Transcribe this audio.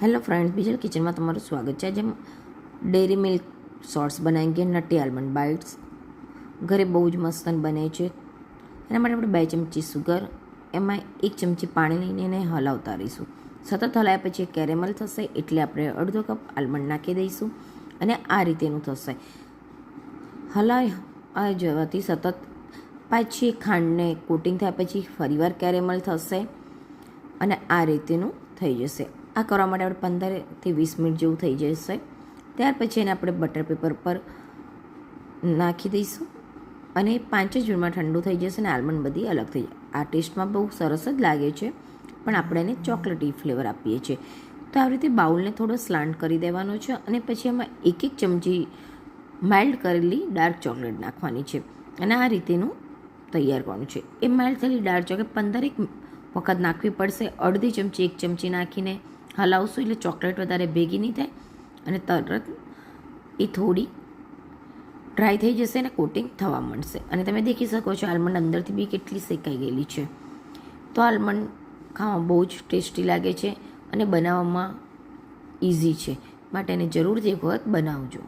Hello friends, Bijal કિચનમાં તમારું સ્વાગત છે. આજે ડેરી મિલ્ક શોર્ટ્સ બનાવીએ, નટી આલમંડ બાઇટ્સ. ઘરે બહુ જ મસ્ત બને છે. એના માટે આપણે 2 ચમચી સુગર, એમાં 1 ચમચી પાણી લઈને એને હલાવતા રહીશું. સતત હલાવ્યા પછી કેરેમલ થશે એટલે આપણે અડધો કપ આલમંડ નાખી દઈશું અને આ રીતેનું થશે. હલાવી જવાથી સતત પાછી ખાંડને કોટિંગ થયા પછી ફરીવાર કેરેમલ થશે અને આ રીતેનું થઈ જશે. આ કરવા માટે આપણે 15 થી 20 મિનિટ જેવું થઈ જશે. ત્યાર પછી એને આપણે બટર પેપર પર નાખી દઈશું અને 5 જ મિનિટમાં ઠંડુ થઈ જશે અને આલમંડ બધી અલગ થઈ જાય. આ ટેસ્ટમાં બહુ સરસ જ લાગે છે, પણ આપણે એને ચોકલેટી ફ્લેવર આપીએ છીએ. તો આવી રીતે બાઉલને થોડો સ્લાન્ટ કરી દેવાનો છે અને પછી એમાં 1 ચમચી માઇલ્ડ કરેલી ડાર્ક ચોકલેટ નાખવાની છે અને આ રીતેનું તૈયાર કરવાનું છે. એ માઇલ્ડ થયેલી ડાર્ક ચોકલેટ 15 વખત નાખવી પડશે. અડધી ચમચી 1 ચમચી નાખીને હલાવશું એટલે ચોકલેટ વધારે ભેગી નહીં થાય અને તરત એ થોડી ડ્રાય થઈ જશે અને કોટિંગ થવા માંડશે. અને તમે દેખી શકો છો આલમંડ અંદરથી બી કેટલી શેકાઈ ગયેલી છે. તો આલમંડ ખાવામાં બહુ જ ટેસ્ટી લાગે છે અને બનાવવામાં ઇઝી છે, માટે એને જરૂરથી એક વખત બનાવજો.